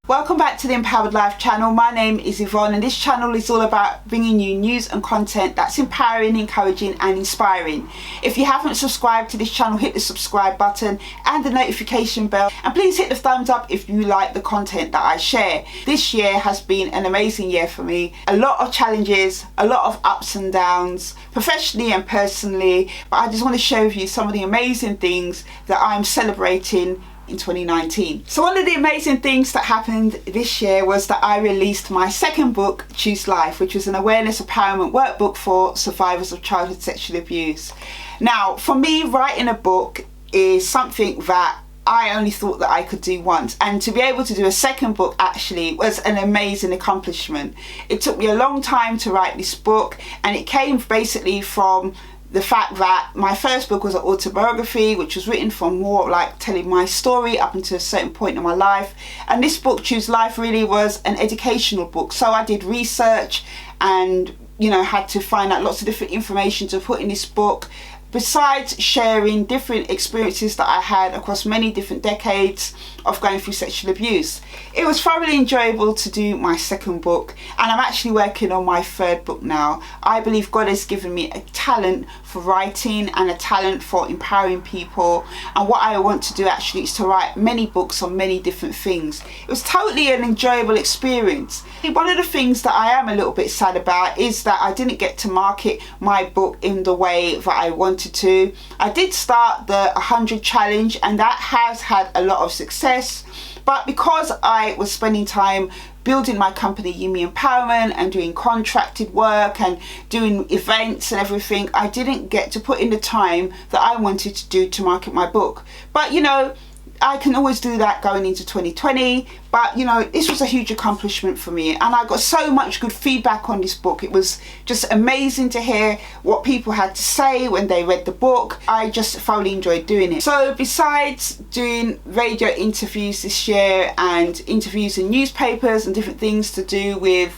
Welcome back to the Empowered Life channel. My name is Yvonne and this channel is all about bringing you news and content that's empowering, encouraging and inspiring. If you haven't subscribed to this channel, hit the subscribe button and the notification bell, and please hit the thumbs up if you like the content that I share. This year has been an amazing year for me. A lot of challenges, a lot of ups and downs, professionally and personally, but I just want to share with you some of the amazing things that I'm celebrating in 2019. So one of the amazing things that happened this year was that I released my second book, Choose Life, which was an awareness empowerment workbook for survivors of childhood sexual abuse. Now, for me, writing a book is something that I only thought that I could do once, and to be able to do a second book actually was an amazing accomplishment. It took me a long time to write this book, and it came basically from the fact that my first book was an autobiography, which was written from more like telling my story up until a certain point in my life, and this book, Choose Life, really was an educational book. So I did research and had to find out lots of different information to put in this book, besides sharing different experiences that I had across many different decades of going through sexual abuse. It was thoroughly enjoyable to do my second book, and I'm actually working on my third book now. I believe God has given me a talent for writing and a talent for empowering people, and what I want to do actually is to write many books on many different things. It was totally an enjoyable experience. One of the things that I am a little bit sad about is that I didn't get to market my book in the way that I wanted to. I did start the 100 challenge, and that has had a lot of success, but because I was spending time building my company Yumi Empowerment and doing contracted work and doing events and everything, I didn't get to put in the time that I wanted to do to market my book. But I can always do that going into 2020, but this was a huge accomplishment for me, and I got so much good feedback on this book. It was just amazing to hear what people had to say when they read the book. I just thoroughly enjoyed doing it. So besides doing radio interviews this year and interviews in newspapers and different things to do with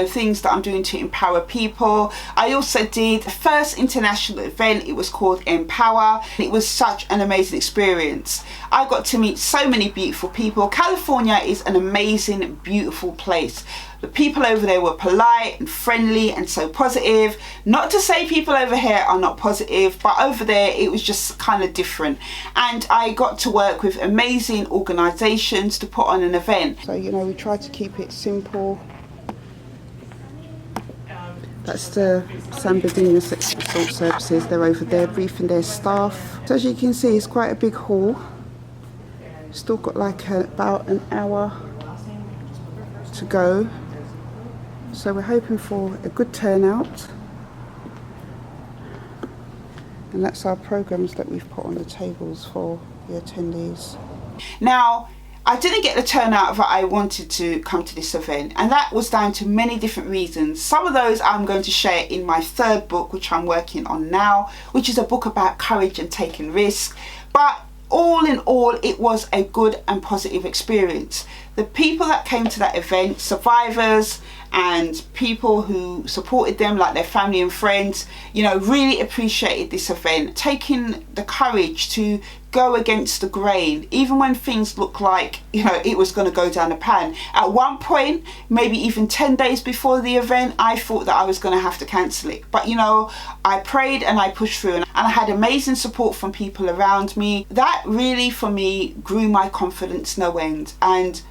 things that I'm doing to empower people, I also did the first international event. It was called Empower. It was such an amazing experience. I got to meet so many beautiful people. California is an amazing, beautiful place. The people over there were polite and friendly and so positive. Not to say people over here are not positive, but over there it was just kind of different. And I got to work with amazing organizations to put on an event. So we tried to keep it simple. That's the San Bernardino Sexual Assault Services. They're over there briefing their staff. So as you can see, it's quite a big hall. Still got like about an hour to go. So we're hoping for a good turnout. And that's our programs that we've put on the tables for the attendees. Now, I didn't get the turnout that I wanted to come to this event, and that was down to many different reasons. Some of those I'm going to share in my third book, which I'm working on now, which is a book about courage and taking risks. But all in all, it was a good and positive experience. The people that came to that event, survivors and people who supported them, like their family and friends, really appreciated this event. Taking the courage to go against the grain, even when things looked like it was going to go down the pan. At one point, maybe even 10 days before the event, I thought that I was going to have to cancel it, but I prayed and I pushed through, and I had amazing support from people around me. That really for me grew my confidence no end, and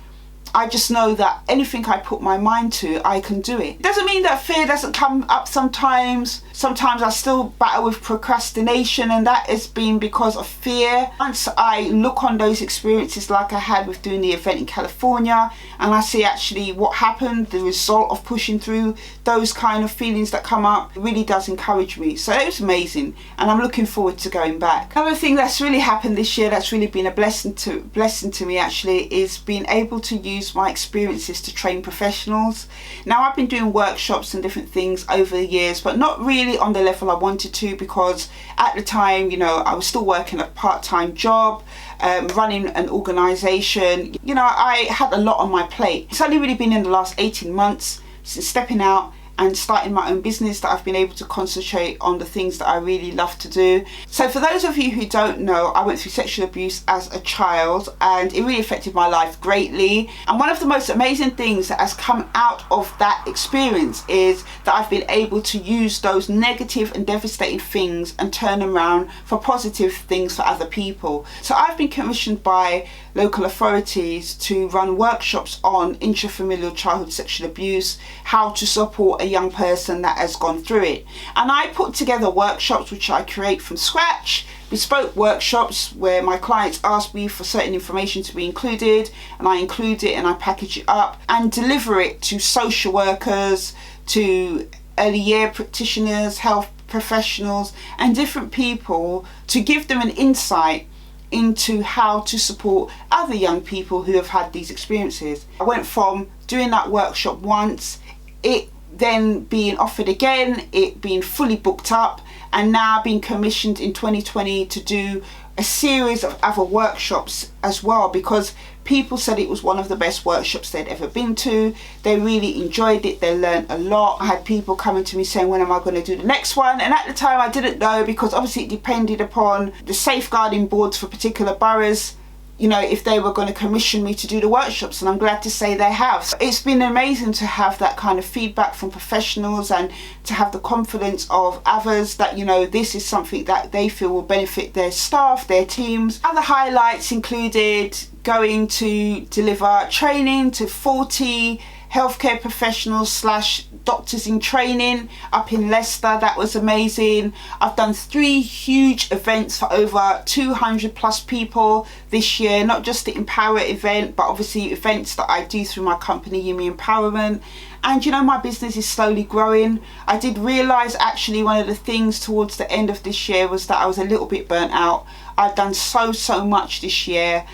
I just know that anything I put my mind to, I can do it. Doesn't mean that fear doesn't come up sometimes. Sometimes I still battle with procrastination, and that has been because of fear. Once I look on those experiences like I had with doing the event in California, and I see actually what happened, the result of pushing through those kind of feelings that come up, it really does encourage me. So it was amazing, and I'm looking forward to going back. Another thing that's really happened this year that's really been a blessing to me actually is being able to use my experiences to train professionals. Now, I've been doing workshops and different things over the years, but not really on the level I wanted to, because at the time I was still working a part-time job, running an organization. I had a lot on my plate. It's only really been in the last 18 months since stepping out and starting my own business that I've been able to concentrate on the things that I really love to do. So for those of you who don't know, I went through sexual abuse as a child, and it really affected my life greatly. And one of the most amazing things that has come out of that experience is that I've been able to use those negative and devastating things and turn them around for positive things for other people. So I've been commissioned by local authorities to run workshops on intrafamilial childhood sexual abuse, how to support a young person that has gone through it. And I put together workshops which I create from scratch, bespoke workshops where my clients ask me for certain information to be included, and I include it and I package it up and deliver it to social workers, to early year practitioners, health professionals and different people, to give them an insight into how to support other young people who have had these experiences. I went from doing that workshop once, it then being offered again, it being fully booked up, and now being commissioned in 2020 to do a series of other workshops as well, because people said it was one of the best workshops they'd ever been to. They really enjoyed it, they learned a lot. I had people coming to me saying, when am I going to do the next one? And at the time I didn't know, because obviously it depended upon the safeguarding boards for particular boroughs, you know, if they were going to commission me to do the workshops, and I'm glad to say they have. So it's been amazing to have that kind of feedback from professionals and to have the confidence of others that, you know, this is something that they feel will benefit their staff, their teams. Other highlights included going to deliver training to 40 healthcare professionals / doctors in training up in Leicester. That was amazing. I've done 3 huge events for over 200 plus people this year, not just the Empower event, but obviously events that I do through my company, Yumi Empowerment. And you know, my business is slowly growing. I did realise actually one of the things towards the end of this year was that I was a little bit burnt out. I've done so much this year.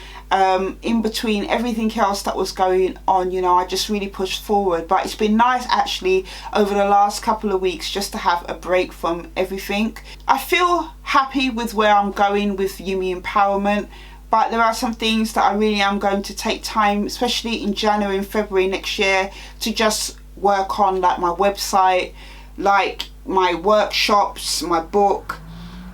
In between everything else that was going on, you know, I just really pushed forward. But it's been nice actually over the last couple of weeks just to have a break from everything. I feel happy with where I'm going with Yumi Empowerment, but there are some things that I really am going to take time, especially in January and February next year, to just work on, like my website, like my workshops, my book.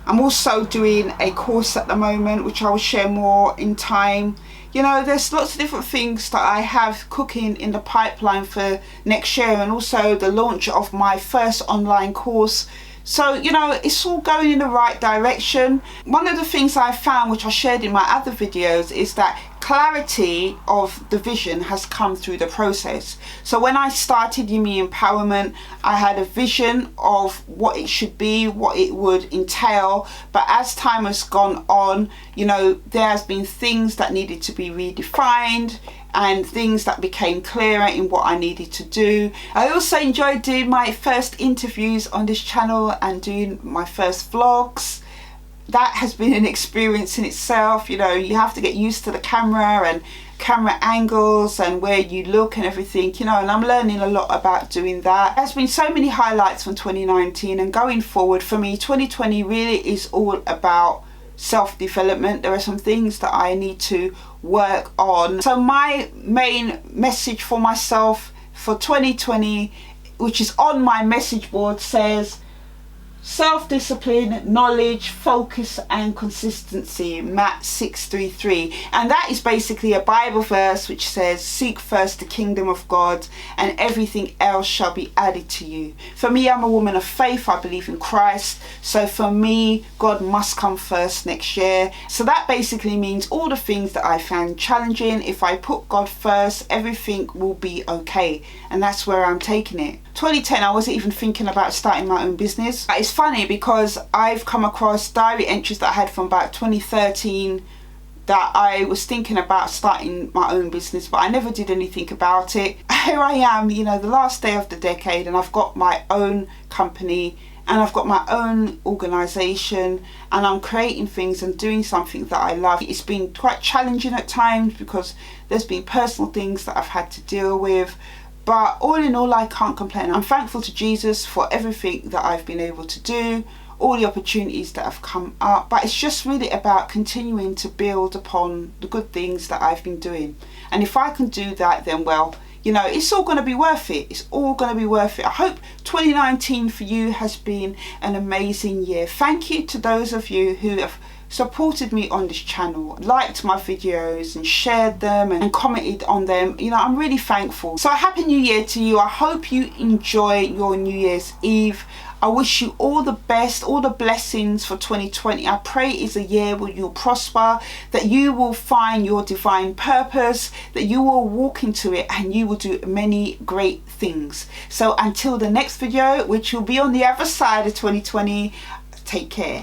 I'm also doing a course at the moment which I will share more in time. You know, there's lots of different things that I have cooking in the pipeline for next year, and also the launch of my first online course. So, you know, it's all going in the right direction. One of the things I found, which I shared in my other videos, is that clarity of the vision has come through the process. So when I started Yumi Empowerment, I had a vision of what it should be, what it would entail. But as time has gone on, you know, there has been things that needed to be redefined and things that became clearer in what I needed to do. I also enjoyed doing my first interviews on this channel and doing my first vlogs. That has been an experience in itself. You know, you have to get used to the camera and camera angles and where you look and everything, you know, and I'm learning a lot about doing that. There's been so many highlights from 2019, and going forward for me, 2020 really is all about self-development. There are some things that I need to work on. So my main message for myself for 2020, which is on my message board, says self-discipline, knowledge, focus and consistency, Matt 633. And that is basically a Bible verse which says, seek first the kingdom of God and everything else shall be added to you. For me, I'm a woman of faith. I believe in Christ. So for me, God must come first next year. So that basically means all the things that I found challenging, if I put God first, everything will be okay. And that's where I'm taking it. 2010, I wasn't even thinking about starting my own business. It's funny because I've come across diary entries that I had from about 2013 that I was thinking about starting my own business, but I never did anything about it. Here I am, you know, the last day of the decade, and I've got my own company and I've got my own organisation, and I'm creating things and doing something that I love. It's been quite challenging at times because there's been personal things that I've had to deal with. But all in all, I can't complain. I'm thankful to Jesus for everything that I've been able to do, all the opportunities that have come up. But it's just really about continuing to build upon the good things that I've been doing. And if I can do that, then well, you know, it's all going to be worth it. It's all going to be worth it. I hope 2019 for you has been an amazing year. Thank you to those of you who have supported me on this channel, liked my videos and shared them and commented on them. You know, I'm really thankful. So a happy new year to you. I hope you enjoy your New Year's Eve. I wish you all the best, all the blessings for 2020. I pray it's a year where you'll prosper, that you will find your divine purpose, that you will walk into it and you will do many great things. So until the next video, which will be on the other side of 2020, take care.